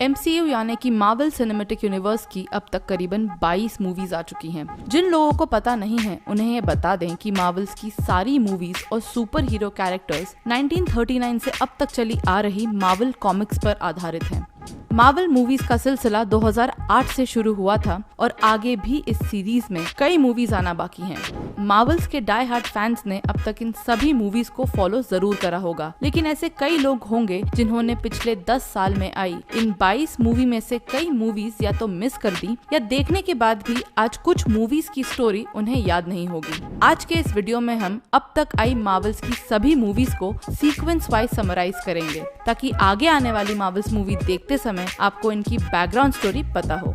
MCU यानी कि Marvel cinematic universe की अब तक करीबन 22 मूवीज आ चुकी हैं। जिन लोगों को पता नहीं है उन्हें ये बता दें कि मार्वल्स की सारी मूवीज और सुपर हीरो कैरेक्टर्स 1939 से अब तक चली आ रही मार्वल कॉमिक्स पर आधारित हैं। मार्वल मूवीज का सिलसिला 2008 से शुरू हुआ था और आगे भी इस सीरीज में कई मूवीज आना बाकी हैं। मार्वल्स के डाई हार्ड फैंस ने अब तक इन सभी मूवीज को फॉलो जरूर करा होगा, लेकिन ऐसे कई लोग होंगे जिन्होंने पिछले 10 साल में आई इन 22 मूवी में से कई मूवीज या तो मिस कर दी या देखने के बाद भी आज कुछ मूवीज की स्टोरी उन्हें याद नहीं होगी। आज के इस वीडियो में हम अब तक आई मार्वल्स की सभी मूवीज को सीक्वेंस वाइज समराइज करेंगे ताकि आगे आने वाली मार्वल्स मूवी देखते समय आपको इनकी बैकग्राउंड स्टोरी पता हो।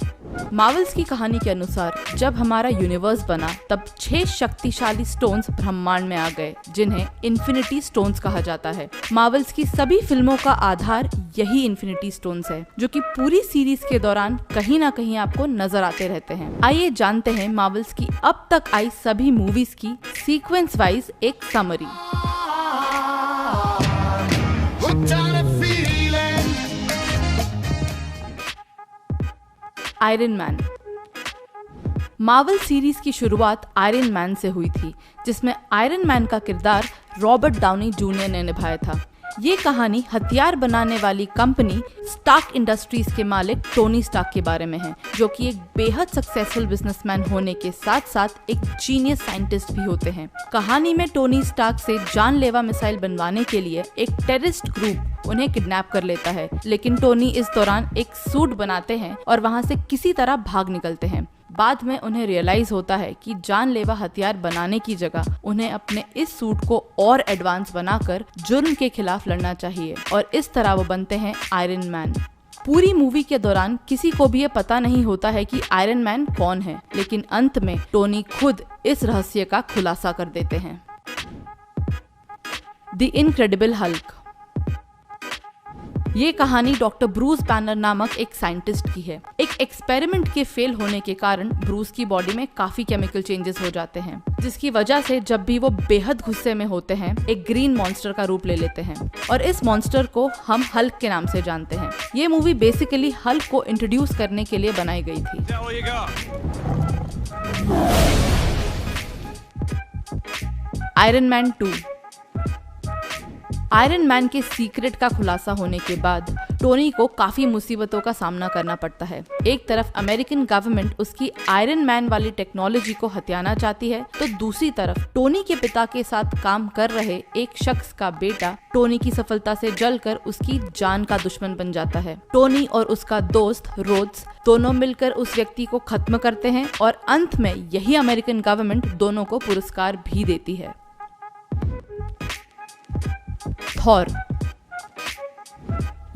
मार्वल्स की कहानी के अनुसार जब हमारा यूनिवर्स बना तब 6 शक्तिशाली स्टोन्स ब्रह्मांड में आ गए जिन्हें इन्फिनिटी स्टोन्स कहा जाता है। मार्वल्स की सभी फिल्मों का आधार यही इन्फिनिटी स्टोन्स है जो कि पूरी सीरीज के दौरान कहीं ना कहीं आपको नजर आते रहते हैं। आइए जानते हैं मार्वल्स की अब तक आई सभी मूवीज की सीक्वेंस वाइज एक summary. Iron man. Marvel series की शुरुआत आयरन मैन से हुई थी, जिसमें आयरन मैन का किरदार रॉबर्ट डाउनी जूनियर ने निभाया था। ये कहानी हथियार बनाने वाली कंपनी स्टार्क इंडस्ट्रीज के मालिक टोनी स्टार्क के बारे में है, जो कि एक बेहद सक्सेसफुल बिजनेसमैन होने के साथ साथ एक जीनियस साइंटिस्ट भी होते हैं। कहानी में टोनी स्टार्क से जानलेवा मिसाइल बनवाने के लिए एक टेररिस्ट ग्रुप उन्हें किडनैप कर लेता है, लेकिन टोनी इस दौरान एक सूट बनाते हैं और वहां से किसी तरह भाग निकलते हैं। बाद में उन्हें रियलाइज होता है कि जानलेवा हथियार बनाने की जगह उन्हें अपने इस सूट को और एडवांस बनाकर जुर्म के खिलाफ लड़ना चाहिए और इस तरह वो बनते हैं आयरन मैन। पूरी मूवी के दौरान किसी को भी ये पता नहीं होता है कि आयरन मैन कौन है, लेकिन अंत में टोनी खुद इस रहस्य का खुलासा कर देते हैं। The incredible Hulk. ये कहानी डॉक्टर ब्रूस बैनर नामक एक साइंटिस्ट की है। एक एक्सपेरिमेंट के फेल होने के कारण ब्रूस की बॉडी में काफी केमिकल चेंजेस हो जाते हैं, जिसकी वजह से जब भी वो बेहद गुस्से में होते हैं एक ग्रीन मॉन्स्टर का रूप ले लेते हैं और इस मॉन्स्टर को हम हल्क के नाम से जानते हैं। ये मूवी बेसिकली हल्क को इंट्रोड्यूस करने के लिए बनाई गई थी। Iron man 2। आयरन मैन के सीक्रेट का खुलासा होने के बाद टोनी को काफी मुसीबतों का सामना करना पड़ता है। एक तरफ अमेरिकन गवर्नमेंट उसकी आयरन मैन वाली टेक्नोलॉजी को हथियाना चाहती है, तो दूसरी तरफ टोनी के पिता के साथ काम कर रहे एक शख्स का बेटा टोनी की सफलता से जलकर उसकी जान का दुश्मन बन जाता है। टोनी और उसका दोस्त रोड्स दोनों मिलकर उस व्यक्ति को खत्म करते हैं और अंत में यही अमेरिकन गवर्नमेंट दोनों को पुरस्कार भी देती है। थॉर।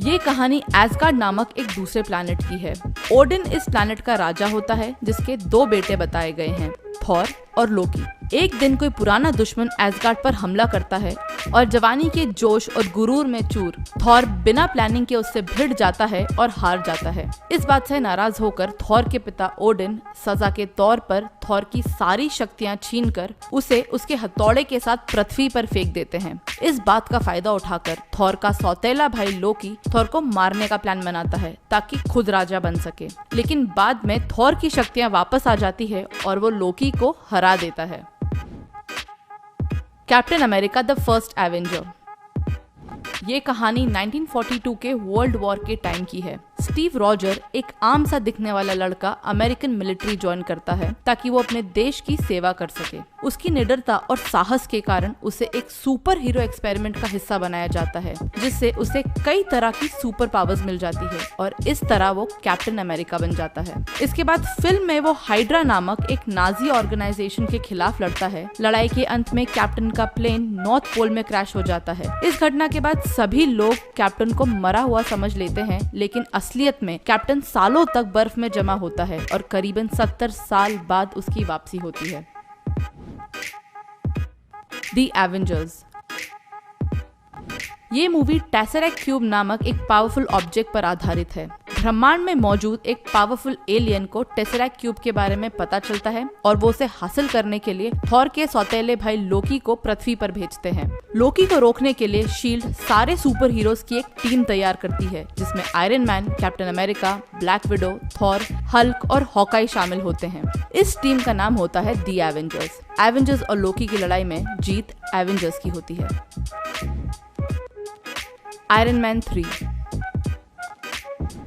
ये कहानी एस्गार्ड नामक एक दूसरे प्लैनेट की है। ओडिन इस प्लैनेट का राजा होता है, जिसके 2 बेटे बताए गए हैं, थॉर और लोकी। एक दिन कोई पुराना दुश्मन एस्गार्ड पर हमला करता है और जवानी के जोश और गुरूर में चूर थॉर बिना प्लानिंग के उससे भिड़ जाता है और हार जाता है। इस बात से नाराज होकर थॉर के पिता ओडिन सजा के तौर पर थॉर की सारी शक्तियां छीनकर उसे उसके हथौड़े के साथ पृथ्वी पर फेंक देते हैं। इस बात का फायदा उठाकर थॉर का सौतेला भाई लोकी थॉर को मारने का प्लान बनाता है ताकि खुद राजा बन सके, लेकिन बाद में थॉर की शक्तियां वापस आ जाती है और वो लोकी को हरा देता है। Captain America the first Avenger. ये कहानी 1942 के वर्ल्ड वॉर के टाइम की है। स्टीव रॉजर एक आम सा दिखने वाला लड़का अमेरिकन मिलिट्री ज्वाइन करता है ताकि वो अपने देश की सेवा कर सके। उसकी निडरता और साहस के कारण उसे एक सुपर हीरो एक्सपेरिमेंट का हिस्सा बनाया जाता है, जिससे उसे कई तरह की सुपर पावर्स मिल जाती है और इस तरह वो कैप्टन अमेरिका बन जाता है। इसके बाद फिल्म में वो हाइड्रा नामक एक नाजी ऑर्गेनाइजेशन के खिलाफ लड़ता है। लड़ाई के अंत में कैप्टन का प्लेन नॉर्थ पोल में क्रैश हो जाता है। इस घटना के बाद सभी लोग कैप्टन को मरा हुआ समझ लेते हैं, लेकिन असलियत में कैप्टन सालों तक बर्फ में जमा होता है और करीबन 70 साल बाद उसकी वापसी होती है। The Avengers. ये मूवी टेसरेक्ट क्यूब नामक एक पावरफुल ऑब्जेक्ट पर आधारित है। ब्रह्मांड में मौजूद एक पावरफुल एलियन को टेसरैक्ट क्यूब के बारे में पता चलता है और वो उसे हासिल करने के लिए थॉर के सौतेले भाई लोकी को पृथ्वी पर भेजते हैं। लोकी को रोकने के लिए शील्ड सारे सुपर हीरोज की एक टीम तैयार करती है, जिसमें iron man, captain America, black window, Thor, Hulk और हॉकाई शामिल होते हैं। इस टीम का नाम होता है दी एवेंजर्स। एवेंजर्स और लोकी की लड़ाई में जीत एवेंजर्स की होती है। Iron man 3।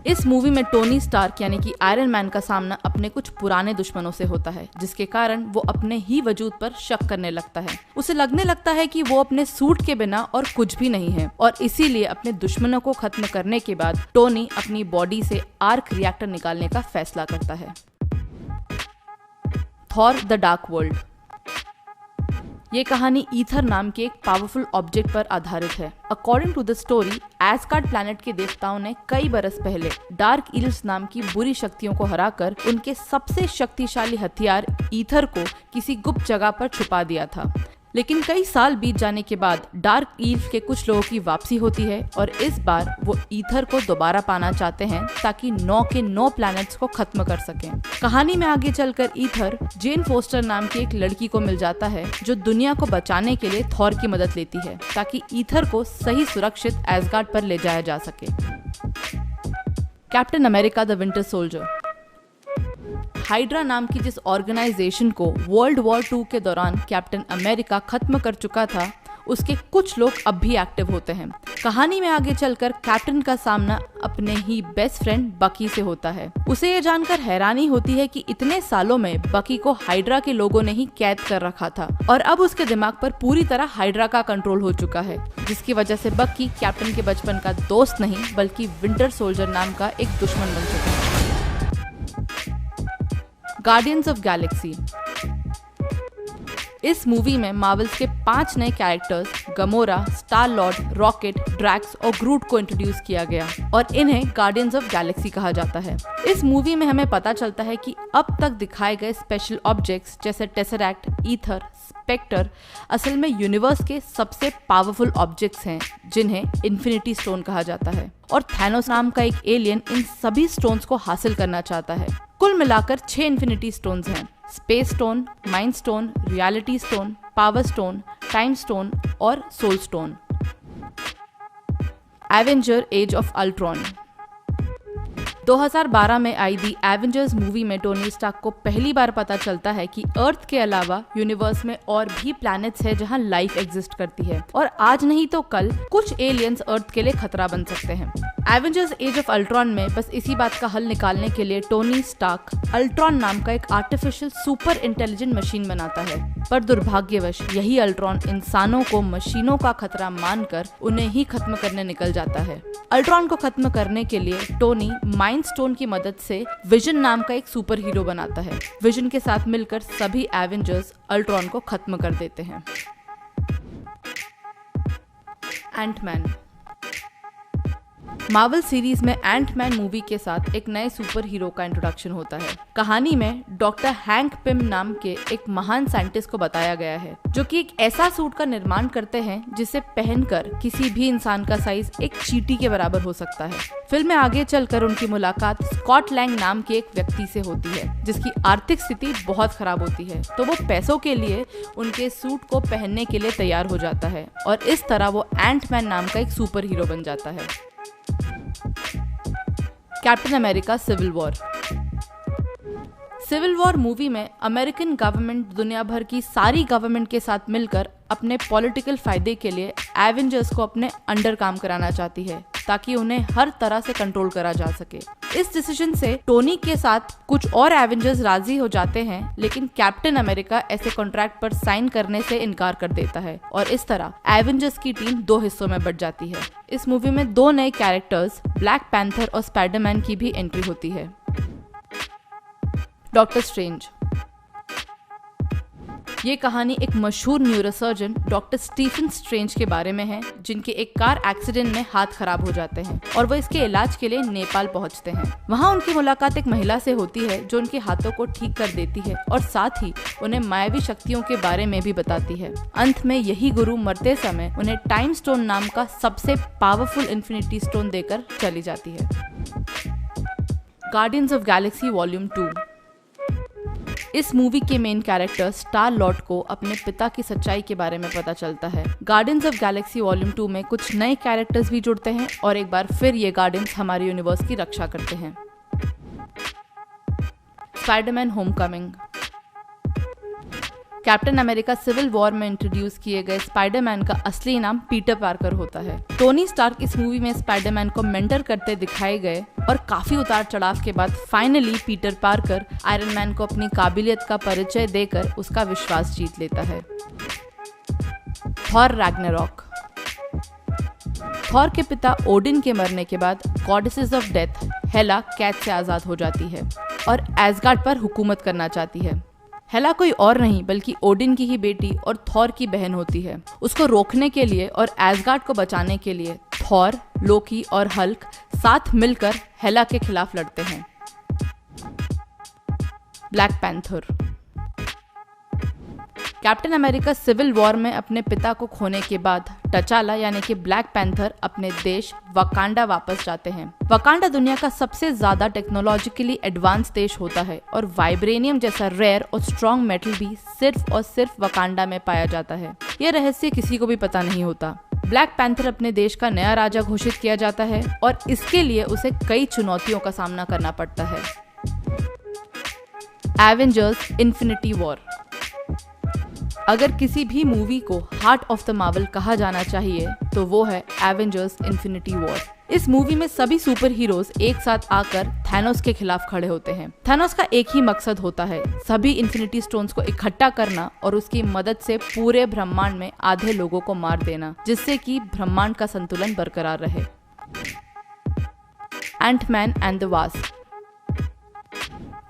इस मूवी में टोनी स्टार्क यानी कि आयरन मैन का सामना अपने कुछ पुराने दुश्मनों से होता है, जिसके कारण वो अपने ही वजूद पर शक करने लगता है। उसे लगने लगता है कि वो अपने सूट के बिना और कुछ भी नहीं है, और इसीलिए अपने दुश्मनों को खत्म करने के बाद टोनी अपनी बॉडी से आर्क रिएक्टर निकालने का फैसला करता है। Thor the dark world. ये कहानी ईथर नाम के एक पावरफुल ऑब्जेक्ट पर आधारित है। According to the story, Asgard planet के देवताओं ने कई बरस पहले डार्क इल्व्स नाम की बुरी शक्तियों को हराकर उनके सबसे शक्तिशाली हथियार ईथर को किसी गुप्त जगह पर छुपा दिया था। लेकिन कई साल बीत जाने के बाद डार्क इल्व के कुछ लोगों की वापसी होती है और इस बार वो ईथर को दोबारा पाना चाहते हैं ताकि 9 के 9 प्लैनेट्स को खत्म कर सकें। कहानी में आगे चलकर ईथर जेन फोस्टर नाम की एक लड़की को मिल जाता है जो दुनिया को बचाने के लिए थॉर की मदद लेती है ताकि ईथर को सही सुरक्षित एस्गार्ड पर ले जाया जा सके। Captain America the winter soldier. Hydra नाम की जिस ऑर्गेनाइजेशन को वर्ल्ड वॉर 2 के दौरान कैप्टन अमेरिका खत्म कर चुका था, उसके कुछ लोग अब भी एक्टिव होते हैं। कहानी में आगे चलकर कैप्टन का सामना अपने ही बेस्ट फ्रेंड बकी से होता है। उसे ये जानकर हैरानी होती है कि इतने सालों में बकी को हाइड्रा के लोगों ने ही कैद कर रखा था और अब उसके दिमाग पर पूरी तरह हाइड्रा का कंट्रोल हो चुका है, जिसकी वजह से बकी कैप्टन के बचपन का दोस्त नहीं बल्कि विंटर सोल्जर नाम का एक दुश्मन बन चुका है। Guardians of galaxy. इस मूवी में मार्वल्स के 5 नए characters Gamora, Star Lord, Rocket, Drax और ग्रूट को इंट्रोड्यूस किया गया और इन्हें गार्डियंस ऑफ गैलेक्सी कहा जाता है। इस मूवी में हमें पता चलता है कि अब तक दिखाए गए स्पेशल ऑब्जेक्ट्स जैसे टेसरैक्ट, ईथर, स्पेक्टर असल में यूनिवर्स के सबसे पावरफुल ऑब्जेक्ट्स हैं, जिन्हें इन्फिनिटी स्टोन कहा जाता है, और थैनोस नाम का एक एलियन इन सभी स्टोन्स को हासिल करना चाहता है। कुल मिलाकर 6 इन्फिनिटी स्टोन्स हैं: space stone, mind stone, reality stone, power stone, time stone और soul stone. Avenger age of Ultron. 2012 में आई दी एवेंजर्स मूवी में टोनी स्टार्क को पहली बार पता चलता है कि अर्थ के अलावा यूनिवर्स में और भी प्लैनेट्स है जहां लाइफ एग्जिस्ट करती है और आज नहीं तो कल कुछ एलियंस अर्थ के लिए खतरा बन सकते हैं। एवेंजर्स एज ऑफ अल्ट्रॉन में बस इसी बात का हल निकालने के लिए टोनी स्टार्क अल्ट्रॉन नाम का एक आर्टिफिशियल सुपर इंटेलिजेंट मशीन बनाता है, पर दुर्भाग्यवश यही अल्ट्रॉन इंसानों को मशीनों का खतरा मानकर उन्हें ही खत्म करने निकल जाता है। अल्ट्रॉन को खत्म करने के लिए टोनी माइंड स्टोन की मदद से विजन नाम का एक सुपर हीरो बनाता है। विजन के साथ मिलकर सभी एवेंजर्स अल्ट्रॉन को खत्म कर देते हैं। एंटमैन। मार्वल सीरीज में एंटमैन मूवी के साथ एक नए सुपर हीरो का इंट्रोडक्शन होता है। कहानी में डॉक्टर हैंक पिम नाम के एक महान साइंटिस्ट को बताया गया है जो कि एक ऐसा सूट का निर्माण करते हैं जिसे पहनकर किसी भी इंसान का साइज एक चींटी के बराबर हो सकता है। फिल्म में आगे चलकर उनकी मुलाकात स्कॉट लैंग नाम के एक व्यक्ति से होती है जिसकी आर्थिक स्थिति बहुत खराब होती है, तो वो पैसों के लिए उनके सूट को पहनने के लिए तैयार हो जाता है और इस तरह वो एंटमैन नाम का एक सुपर हीरो बन जाता है। Captain America Civil War. Civil War movie में अमेरिकन गवर्नमेंट दुनिया भर की सारी गवर्नमेंट के साथ मिलकर अपने पॉलिटिकल फायदे के लिए एवेंजर्स को अपने अंडर काम कराना चाहती है ताकि उन्हें हर तरह से कंट्रोल करा जा सके। इस डिसीजन से टोनी के साथ कुछ और एवेंजर्स राजी हो जाते हैं, लेकिन कैप्टन अमेरिका ऐसे कॉन्ट्रैक्ट पर साइन करने से इनकार कर देता है और इस तरह एवेंजर्स की टीम 2 हिस्सों में बट जाती है। इस मूवी में 2 नए कैरेक्टर्स ब्लैक पैंथर और स्पाइडरमैन की भी एंट्री होती है। Doctor strange. ये कहानी एक मशहूर न्यूरोसर्जन डॉक्टर स्टीफन स्ट्रेंज के बारे में है जिनके एक कार एक्सीडेंट में हाथ खराब हो जाते हैं और वो इसके इलाज के लिए नेपाल पहुंचते हैं। वहां उनकी मुलाकात एक महिला से होती है जो उनके हाथों को ठीक कर देती है और साथ ही उन्हें मायावी शक्तियों के बारे में भी बताती है। अंत में यही गुरु मरते समय उन्हें टाइम स्टोन नाम का सबसे पावरफुल इन्फिनिटी स्टोन देकर चली जाती है। Guardians of Galaxy volume 2। इस मूवी के मेन कैरेक्टर स्टार लॉर्ड को अपने पिता की सच्चाई के बारे में पता चलता है। गार्डियंस ऑफ गैलेक्सी वॉल्यूम 2 में कुछ नए कैरेक्टर्स भी जुड़ते हैं और एक बार फिर ये गार्डियंस हमारे यूनिवर्स की रक्षा करते हैं। Spiderman Homecoming. Captain America Civil War में इंट्रोड्यूस किए गए स्पाइडरमैन का असली नाम पीटर पार्कर होता है। टोनी स्टार्क इस मूवी में स्पाइडरमैन को मेंटर करते दिखाए गए और काफी उतार चढ़ाव के बाद finally Peter Parker iron man को अपनी काबिलियत का परिचय देकर उसका विश्वास जीत लेता है। Thor Ragnarok. थॉर के पिता ओडिन के मरने के बाद गॉडेसेस ऑफ डेथ हेला कैद से आजाद हो जाती है और एसगार्ड पर हुकूमत करना चाहती है। हेला कोई और नहीं बल्कि ओडिन की ही बेटी और थॉर की बहन होती है। उसको रोकने के लिए और एसगार्ड को बचाने के लिए थॉर, लोकी और हल्क साथ मिलकर हेला के खिलाफ लड़ते हैं। Black Panther. Captain America Civil War में अपने पिता को खोने के बाद टचाला यानी कि ब्लैक पैंथर अपने देश वकांडा वापस जाते हैं। वकांडा दुनिया का सबसे ज्यादा टेक्नोलॉजिकली एडवांस देश होता है और वाइब्रेनियम जैसा रेयर और स्ट्रॉन्ग मेटल भी सिर्फ और सिर्फ वकांडा में पाया जाता है। यह रहस्य किसी को भी पता नहीं होता। ब्लैक पैंथर अपने देश का नया राजा घोषित किया जाता है और इसके लिए उसे कई चुनौतियों का सामना करना पड़ता है। Avengers Infinity war. अगर किसी भी मूवी को हार्ट ऑफ द मार्वल कहा जाना चाहिए तो वो है एवेंजर्स इन्फिनिटी वॉर। इस मूवी में सभी सुपर हीरोज एक साथ आकर थैनोस के खिलाफ खड़े होते हैं। थैनोस का एक ही मकसद होता है, सभी इन्फिनिटी स्टोन्स को इकट्ठा करना और उसकी मदद से पूरे ब्रह्मांड में आधे लोगों को मार देना, जिससे कि ब्रह्मांड का संतुलन बरकरार रहे। Antman and the Wasp.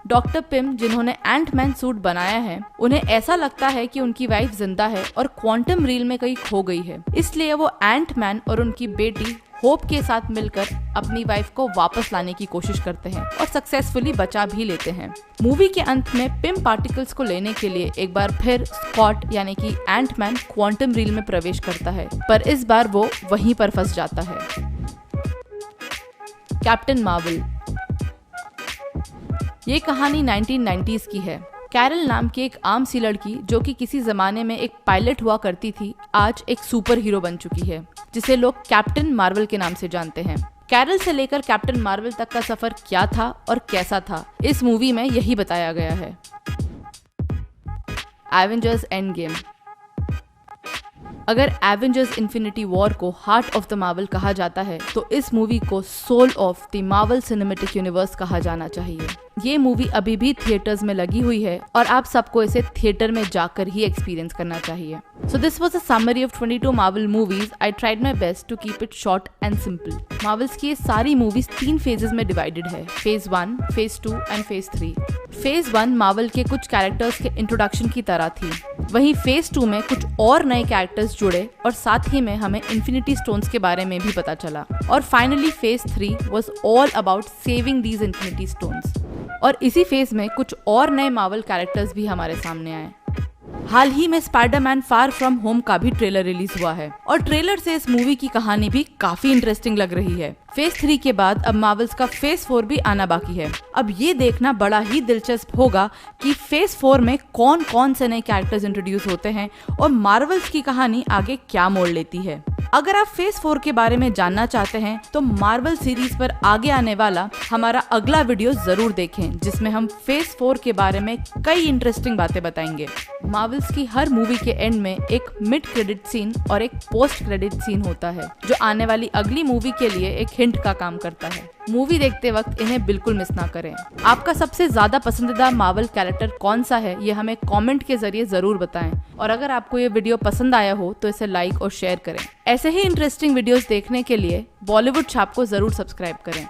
Doctor Pym जिन्होंने एंटमैन सूट बनाया है, उन्हें ऐसा लगता है कि उनकी वाइफ जिंदा है और क्वांटम रील में कहीं खो गई है। इसलिए वो एंटमैन और उनकी बेटी होप के साथ मिलकर अपनी वाइफ को वापस लाने की कोशिश करते हैं और सक्सेसफुली बचा भी लेते हैं। मूवी के अंत में पिम पार्टिकल्स को लेने के लिए एक बार फिर स्कॉट यानी कि एंटमैन क्वांटम रील में प्रवेश करता है, पर इस बार वो वहीं पर फंस जाता है। Captain Marvel. ये कहानी 1990s की है। कैरल नाम की एक आम सी लड़की जो कि किसी जमाने में एक पायलट हुआ करती थी, आज एक सुपर हीरो बन चुकी है जिसे लोग कैप्टन मार्वल के नाम से जानते हैं। कैरल से लेकर कैप्टन मार्वल तक का सफर क्या था और कैसा था, इस मूवी में यही बताया गया है। Avengers Endgame. अगर एवेंजर्स इन्फिनिटी वॉर को हार्ट ऑफ द मार्वल कहा जाता है तो इस मूवी को soul of the Marvel cinematic universe कहा जाना चाहिए। ये मूवी अभी भी थिएटर्स में लगी हुई है और आप सबको इसे थिएटर में जाकर ही एक्सपीरियंस करना चाहिए। So this was a summary of 22 Marvel movies. I tried my best to keep it short and simple. Marvel's की ये सारी मूवीज 3 फेजेस में डिवाइडेड है, phase 1, phase 2 and phase 3। Phase 1 Marvel के कुछ कैरेक्टर्स के इंट्रोडक्शन की तरह थी, वहीं फेज 2 में कुछ और नए कैरेक्टर्स जुड़े और साथ ही में हमें इन्फिनिटी स्टोन्स के बारे में भी पता चला। और finally phase 3 was all about saving these infinity stones. और इसी फेज में कुछ और नए मार्वल कैरेक्टर्स भी हमारे सामने आए। हाल ही में स्पाइडरमैन फार फ्रॉम होम का भी ट्रेलर रिलीज हुआ है और ट्रेलर से इस मूवी की कहानी भी काफी इंटरेस्टिंग लग रही है। फेज 3 के बाद अब मार्वल्स का फेज 4 भी आना बाकी है। अब ये देखना बड़ा ही दिलचस्प होगा कि फेज 4 में कौन कौन से नए कैरेक्टर्स इंट्रोड्यूस होते हैं और मार्वल्स की कहानी आगे क्या मोड़ लेती है। अगर आप फेज 4 के बारे में जानना चाहते हैं तो मार्वल सीरीज पर आगे आने वाला हमारा अगला वीडियो जरूर देखें, जिसमें हम फेज 4 के बारे में कई इंटरेस्टिंग बातें बताएंगे। मार्वल्स की हर मूवी के एंड में एक मिड क्रेडिट सीन और एक पोस्ट क्रेडिट सीन होता है जो आने वाली अगली मूवी के लिए एक हिंट का काम करता है। मूवी देखते वक्त इन्हें बिल्कुल मिस ना करें। आपका सबसे ज्यादा पसंदीदा मार्वल कैरेक्टर कौन सा है, ये हमें कमेंट के जरिए जरूर बताएं। और अगर आपको ये वीडियो पसंद आया हो तो इसे लाइक और शेयर करें। ऐसे ही इंटरेस्टिंग वीडियोस देखने के लिए बॉलीवुड छाप को जरूर सब्सक्राइब करें।